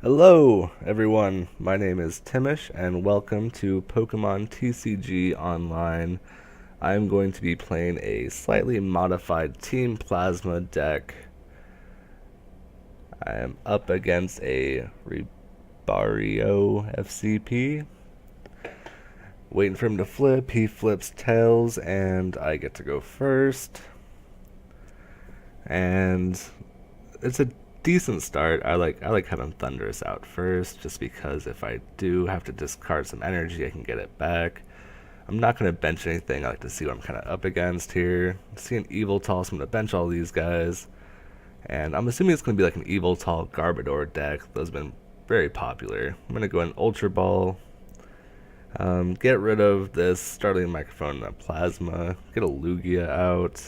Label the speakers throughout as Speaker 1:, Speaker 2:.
Speaker 1: Hello, everyone. My name is Timish, and welcome to Pokemon TCG Online. I'm going to be playing a slightly modified Team Plasma deck. I am up against a Rebario FCP. Waiting for him to flip. He flips tails, and I get to go first. And it's a decent start. I like having Thundurus out first, just because if I do have to discard some energy, I can get it back. I'm not going to bench anything. I like to see what I'm kind of up against here. See an Evoltal, so I'm going to bench all these guys. And I'm assuming it's going to be like an Evoltal Garbodor deck. Those have been very popular. I'm going to go in Ultra Ball. Get rid of this Starling Microphone and Plasma. Get a Lugia out.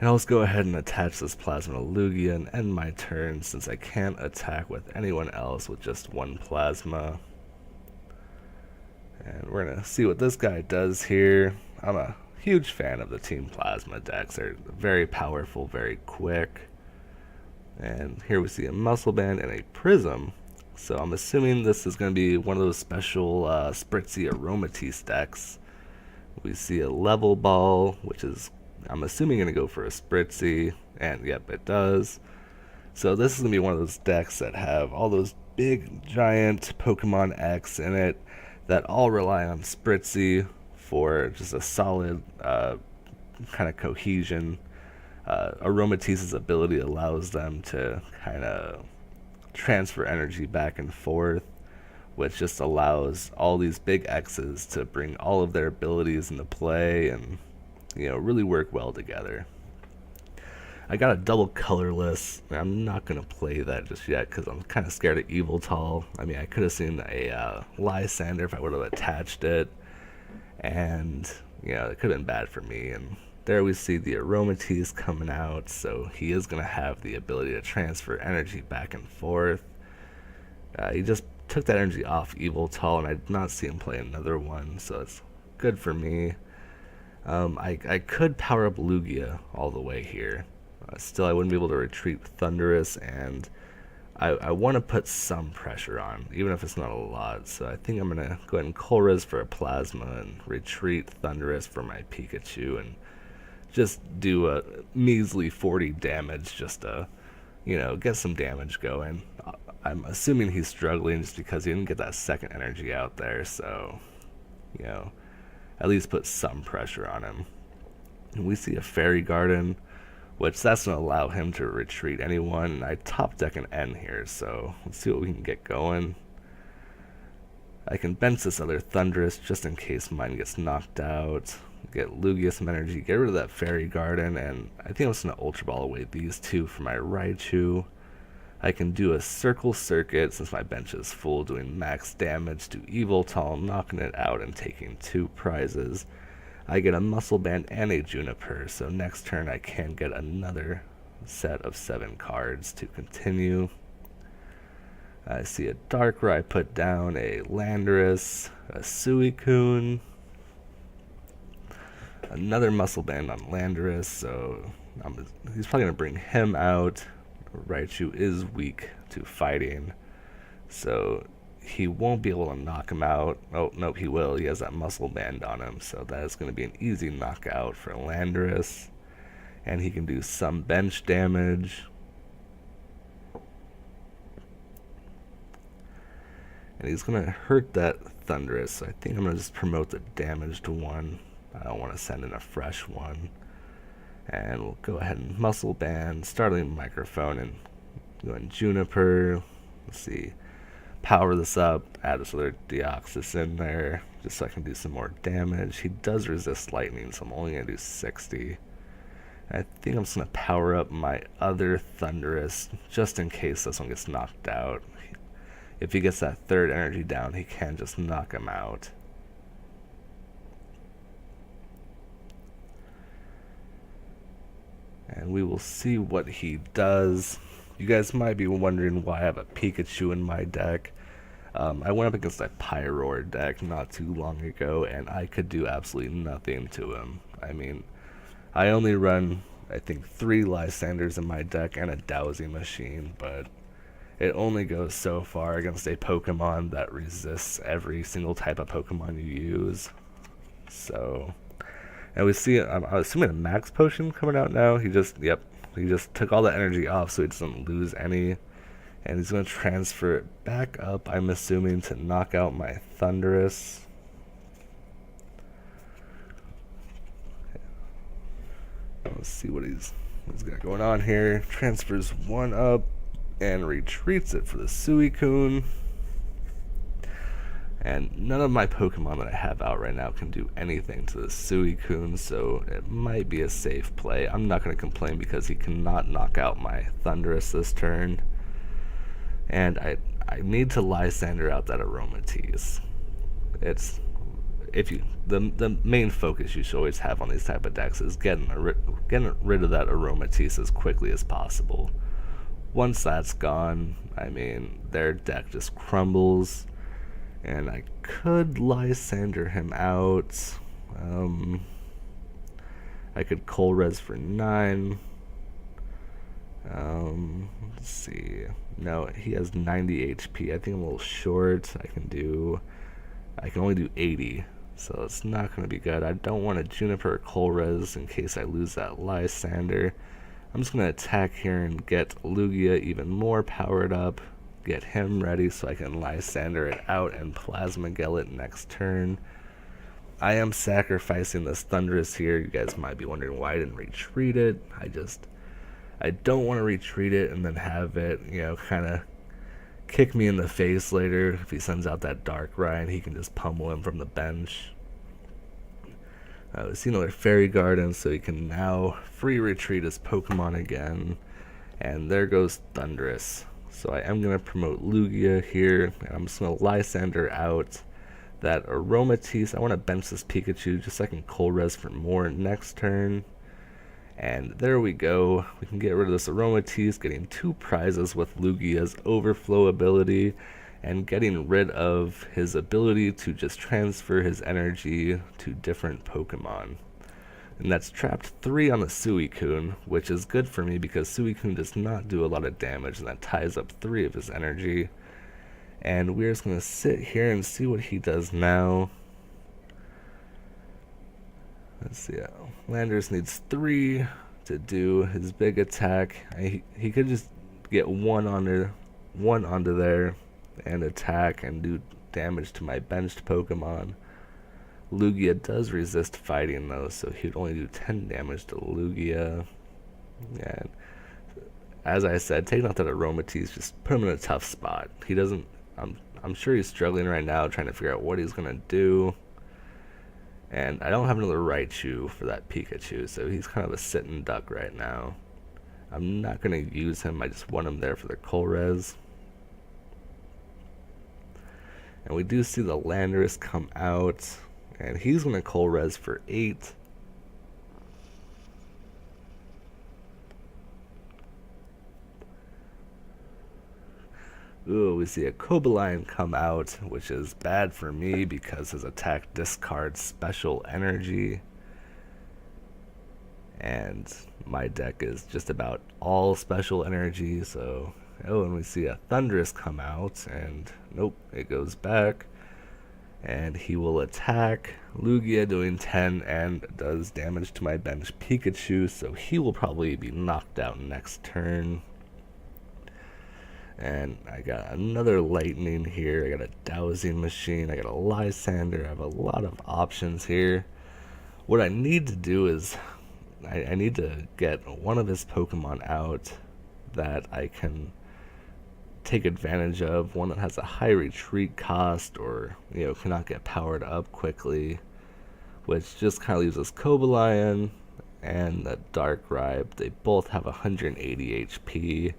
Speaker 1: And I'll just go ahead and attach this Plasma to Lugia and end my turn, since I can't attack with anyone else with just one Plasma. And we're going to see what this guy does here. I'm a huge fan of the Team Plasma decks. They're very powerful, very quick. And here we see a Muscle Band and a Prism. So I'm assuming this is going to be one of those special Spritzy Aromatisse decks. We see a Level Ball, which is, I'm assuming, going to go for a Spritzy. And yep, it does. So this is going to be one of those decks that have all those big, giant Pokemon X in it that all rely on Spritzy for just a solid kind of cohesion. Aromatisse's ability allows them to kind of transfer energy back and forth, which just allows all these big X's to bring all of their abilities into play and, really work well together. I got a double colorless. I'm not going to play that just yet because I'm kind of scared of Evoltal. I mean, I could have seen a Lysander if I would have attached it. And, it could have been bad for me. And there we see the Aromatisse coming out. So he is going to have the ability to transfer energy back and forth. He just took that energy off Evoltal, and I did not see him play another one. So it's good for me. I could power up Lugia all the way here. Still, I wouldn't be able to retreat Thundurus, and I want to put some pressure on, even if it's not a lot. So I think I'm going to go ahead and Colress for a Plasma and retreat Thundurus for my Pikachu and just do a measly 40 damage just to, get some damage going. I'm assuming he's struggling just because he didn't get that second energy out there, so, at least put some pressure on him. And we see a Fairy Garden, which that's going to allow him to retreat anyone. I top deck an N here, so let's see what we can get going. I can bench this other Thundurus just in case mine gets knocked out. Get Lugia some energy, get rid of that Fairy Garden, and I think I'm just going to Ultra Ball away these two for my Raichu. I can do a Circle Circuit since my bench is full, doing max damage to Evoltal, knocking it out and taking 2 prizes. I get a Muscle Band and a Juniper, so next turn I can get another set of 7 cards to continue. I see a Darkrai, I put down a Landorus, a Suicune, another Muscle Band on Landorus, so he's probably going to bring him out. Raichu is weak to fighting, so he won't be able to knock him out. Oh, nope, he will. He has that Muscle Band on him, so that is going to be an easy knockout for Landorus. And he can do some bench damage. And he's going to hurt that Thundurus, so I think I'm going to just promote the damaged one. I don't want to send in a fresh one. And we'll go ahead and Muscle Band, Starling Microphone, and go in Juniper. Let's see. Power this up, add this other Deoxys in there, just so I can do some more damage. He does resist lightning, so I'm only going to do 60. I think I'm just going to power up my other Thundurus, just in case this one gets knocked out. If he gets that third energy down, he can just knock him out. And we will see what he does. You guys might be wondering why I have a Pikachu in my deck. I went up against a Pyroar deck not too long ago, and I could do absolutely nothing to him. I mean, I only run, I think, 3 Lysanders in my deck and a Dowsing Machine, but it only goes so far against a Pokemon that resists every single type of Pokemon you use. So, and we see, I'm assuming a Max Potion coming out now. He just took all the energy off so he doesn't lose any. And he's going to transfer it back up, I'm assuming, to knock out my Thundurus. Let's see what he's got going on here. Transfers one up and retreats it for the Suicune. And none of my Pokemon that I have out right now can do anything to the Suicune, so it might be a safe play. I'm not going to complain because he cannot knock out my Thundurus this turn. And I need to Lysander out that Aromatisse. It's the main focus you should always have on these type of decks is getting rid of that Aromatisse as quickly as possible. Once that's gone, I mean, their deck just crumbles, and I could Lysander him out. I could Colress for 9. Let's see. No, he has 90 HP. I think I'm a little short. I can only do 80. So it's not going to be good. I don't want a Juniper or Colress in case I lose that Lysander. I'm just going to attack here and get Lugia even more powered up. Get him ready so I can Lysander it out and Plasma Gale it next turn. I am sacrificing this Thundurus here. You guys might be wondering why I didn't retreat it. I don't want to retreat it and then have it, kind of kick me in the face later. If he sends out that Darkrai, he can just pummel him from the bench. We see another Fairy Garden, so he can now free retreat his Pokemon again. And there goes Thundurus. So I am going to promote Lugia here, and I'm just going to Lysander out that Aromatisse. I want to bench this Pikachu just so I can Colress for more next turn. And there we go. We can get rid of this Aromatisse, getting 2 prizes with Lugia's Overflow ability, and getting rid of his ability to just transfer his energy to different Pokemon. And that's trapped 3 on the Suicune, which is good for me because Suicune does not do a lot of damage, and that ties up 3 of his energy. And we're just going to sit here and see what he does now. Let's see. Landers needs 3 to do his big attack. He could just get one onto there and attack and do damage to my benched Pokemon. Lugia does resist fighting though, so he would only do 10 damage to Lugia. And as I said, taking out that Aromatisse just put him in a tough spot. He doesn't. I'm sure he's struggling right now, trying to figure out what he's gonna do. And I don't have another Raichu for that Pikachu, so he's kind of a sitting duck right now. I'm not going to use him, I just want him there for the Colress. And we do see the Landorus come out, and he's going to Colress for 8. Ooh, we see a Cobalion come out, which is bad for me because his attack discards special energy. And my deck is just about all special energy, so... Oh, and we see a Thundurus come out, and nope, it goes back. And he will attack Lugia, doing 10, and does damage to my bench Pikachu, so he will probably be knocked out next turn. And I got another Lightning here, I got a Dowsing Machine, I got a Lysander, I have a lot of options here. What I need to do is, I need to get one of his Pokemon out that I can take advantage of, one that has a high retreat cost or, cannot get powered up quickly, which just kind of leaves us Cobalion and the Darkrai. They both have 180 HP.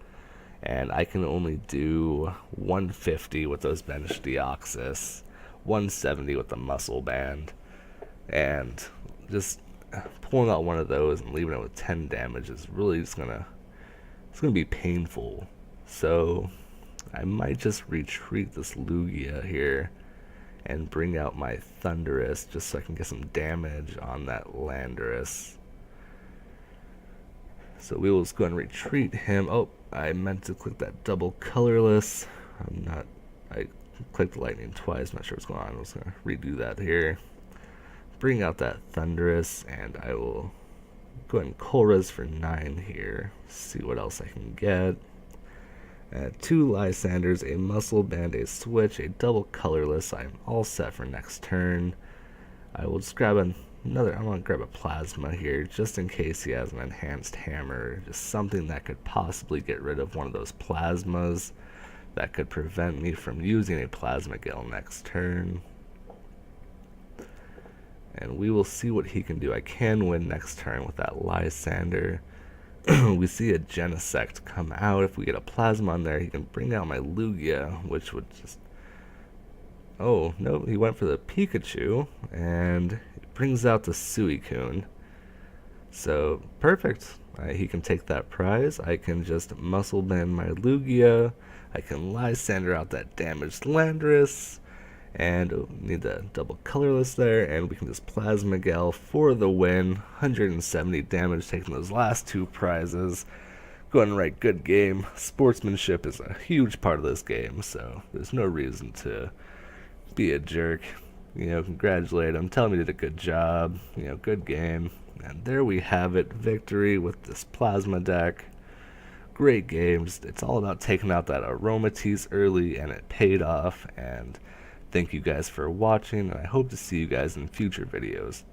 Speaker 1: And I can only do 150 with those bench Deoxys, 170 with the Muscle Band, and just pulling out one of those and leaving it with 10 damage is really just gonna be painful. So I might just retreat this Lugia here and bring out my Thundurus just so I can get some damage on that Landorus. So we will just go and retreat him. Oh, I meant to click that double colorless. I clicked lightning twice. I'm not sure what's going on. I'm just going to redo that here. Bring out that Thunderous, and I will go ahead and Colress for 9 here. See what else I can get. 2 Lysanders, a Muscle Band, a Switch, a double colorless. I'm all set for next turn. I will just grab another. I want to grab a Plasma here, just in case he has an Enhanced Hammer. Just something that could possibly get rid of one of those Plasmas that could prevent me from using a Plasma Gale next turn. And we will see what he can do. I can win next turn with that Lysander. We see a Genesect come out. If we get a Plasma on there, he can bring out my Lugia, which would just... Oh, no, he went for the Pikachu, and it brings out the Suicune. So, perfect. He can take that prize. I can just Muscle Band my Lugia. I can Lysander out that damaged Landorus. And need the double colorless there, and we can just Plasma Gale for the win. 170 damage, taking those last 2 prizes. Go ahead and write good game. Sportsmanship is a huge part of this game, so there's no reason to be a jerk. Congratulate him, tell him he did a good job. Good game. And there we have it, victory with this Plasma deck. Great games. It's all about taking out that Aromatisse early, and it paid off. And thank you guys for watching, and I hope to see you guys in future videos.